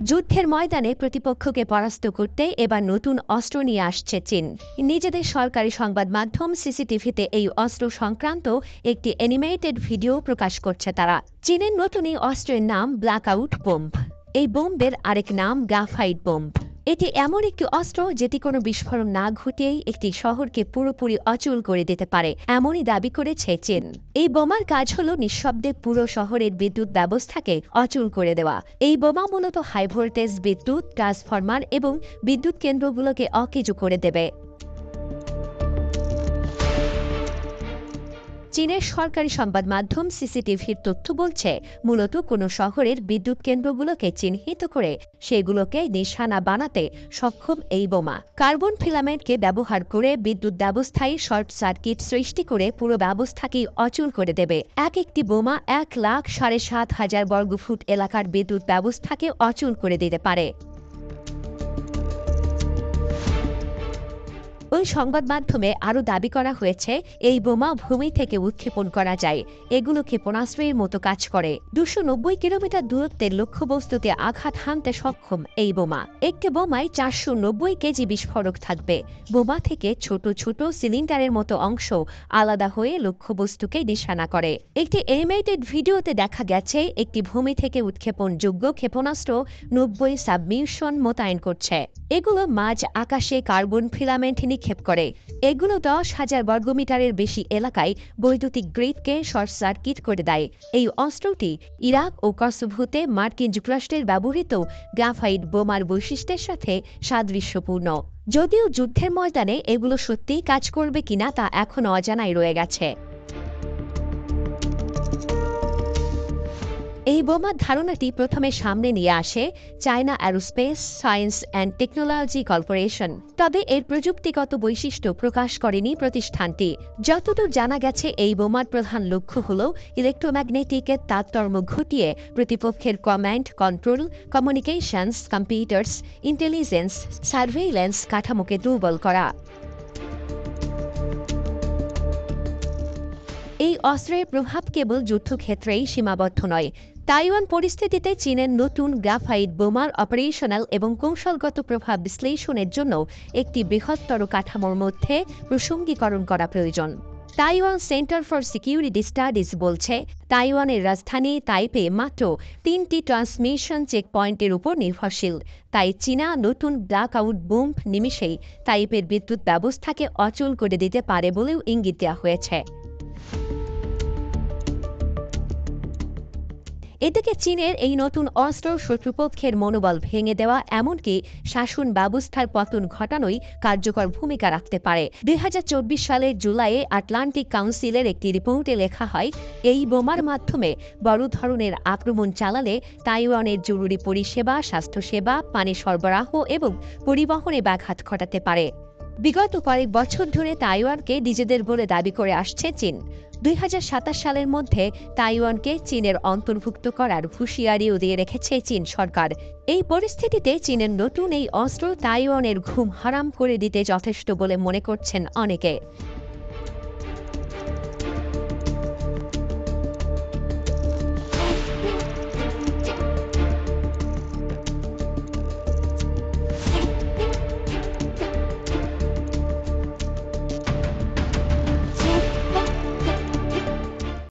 যুদ্ধের ময়দানে প্রতিপক্ষকে পরাস্ত করতে এবার নতুন অস্ত্র নিয়ে আসছে চীন। নিজেদের সরকারি সংবাদ মাধ্যম সিসিটিভিতে এই অস্ত্র সংক্রান্ত একটি অ্যানিমেটেড ভিডিও প্রকাশ করছে তারা। চীনের নতুন এই অস্ত্রের নাম ব্ল্যাকআউট বোম্ব। এই বোম্বের আরেক নাম গ্রাফাইট বোম্ব। এটি এমন একটি অস্ত্র যেটি কোনো বিস্ফোরণ না ঘটিয়েই একটি শহরকে পুরোপুরি অচল করে দিতে পারে, এমনই দাবি করেছে চীন। এই বোমার কাজ হল নিঃশব্দে পুরো শহরের বিদ্যুৎ ব্যবস্থাকে অচল করে দেওয়া। এই বোমা মূলত হাই ভোল্টেজ বিদ্যুৎ ট্রান্সফরমার এবং বিদ্যুৎ কেন্দ্রগুলোকে অকেজো করে দেবে। চীনের সরকারি সংবাদ মাধ্যম সিসিটিভির তথ্য বলছে, মূলত কোনো শহরের বিদ্যুৎ কেন্দ্রগুলোকে চিহ্নিত করে সেগুলোকে নিশানা বানাতে সক্ষম এই বোমা। কার্বন ফিলামেন্টকে ব্যবহার করে বিদ্যুৎ ব্যবস্থায় শর্ট সার্কিট সৃষ্টি করে পুরো ব্যবস্থাকেই অচল করে দেবে। একটি বোমা 1,07,500 বর্গফুট এলাকার বিদ্যুৎ ব্যবস্থাকে অচল করে দিতে পারে। ওই সংবাদ মাধ্যমে আরও দাবি করা হয়েছে, এই বোমা ভূমি থেকে উৎক্ষেপণ করা যায়। এগুলো ক্ষেপণাস্ত্রের মতো কাজ করে। 290 কিলোমিটার দূরত্বের লক্ষ্যবস্তুতে আঘাত হানতে সক্ষম এই বোমা। একটি বোমায় 490 কেজি বিস্ফোরক থাকবে। বোমা থেকে ছোট ছোট সিলিন্ডারের মতো অংশ আলাদা হয়ে লক্ষ্যবস্তুকে নিশানা করে। একটি অ্যানিমেটেড ভিডিওতে দেখা গেছে একটি ভূমি থেকে উৎক্ষেপণযোগ্য ক্ষেপণাস্ত্র 90 সাবমিশন মোতায়েন করছে। এগুলো মাঝ আকাশে কার্বন ফিলামেন্ট নিক্ষেপ করে। এগুলো 10,000 বর্গমিটারের বেশি এলাকায় বৈদ্যুতিক গ্রিডকে শর্ট সার্কিট করে দেয়। এই অস্ত্রটি ইরাক ও কসোভোতে মার্কিন যুক্তরাষ্ট্রের ব্যবহৃত গ্রাফাইট বোমার বৈশিষ্ট্যের সাথে সাদৃশ্যপূর্ণ। যদিও যুদ্ধের ময়দানে এগুলো সত্যিই কাজ করবে কিনা তা এখনও অজানাই রয়ে গেছে। এই বোমার ধারণাটি প্রথমে সামনে নিয়ে আসে China aerospace science and technology corporation. তবে এর প্রযুক্তিগত বৈশিষ্ট্য প্রকাশ করেনি প্রতিষ্ঠানটি। যতদূর জানা গেছে, এই বোমার প্রধান লক্ষ্য হল ইলেকট্রোম্যাগনেটিকের তারতম্য ঘটিয়ে প্রতিপক্ষের command control, communications, computers, intelligence, surveillance কাঠামোকে দুর্বল করা। এই অস্ত্রের প্রভাব কেবল যুদ্ধক্ষেত্রেই সীমাবদ্ধ নয়। তাইওয়ান পরিস্থিতিতে চীনের নতুন গ্রাফাইট বোমার অপারেশনাল এবং কৌশলগত প্রভাব বিশ্লেষণের জন্য একটি বৃহত্তর কাঠামোর মধ্যে প্রসঙ্গীকরণ করা প্রয়োজন। Taiwan centre for security studies বলছে, তাইওয়ানের রাজধানী তাইপে মাত্র 3টি ট্রান্সমিশন চেকপয়েন্টের উপর নির্ভরশীল। তাই চীনা নতুন ব্ল্যাকআউট বোম্ব নিমিষেই তাইপের বিদ্যুৎ ব্যবস্থাকে অচল করে দিতে পারে বলেও ইঙ্গিত দেওয়া হয়েছে। এদিকে চীনের এই নতুন অস্ত্র শত্রুপক্ষের মনোবল ভেঙে দেওয়া, এমনকি শাসন ব্যবস্থার পতন ঘটানোই কার্যকর ভূমিকা রাখতে পারে। 2024 সালের জুলাইয়ে আটলান্টিক কাউন্সিলের একটি রিপোর্টে লেখা হয়, এই বোমার মাধ্যমে বড় ধরনের আক্রমণ চালালে তাইওয়ানের জরুরি পরিষেবা, স্বাস্থ্যসেবা, পানি সরবরাহ এবং পরিবহনে ব্যাঘাত ঘটাতে পারে। বিগত কয়েক বছর ধরে তাইওয়ানকে নিজেদের বলে দাবি করে আসছে চীন। 2027 সালের মধ্যে তাইওয়ানকে চীনের অন্তর্ভুক্ত করার হুঁশিয়ারিও দিয়ে রেখেছে চীন সরকার। এই পরিস্থিতিতে চীনের নতুন এই অস্ত্র তাইওয়ানের ঘুম হারাম করে দিতে যথেষ্ট বলে মনে করছেন অনেকে।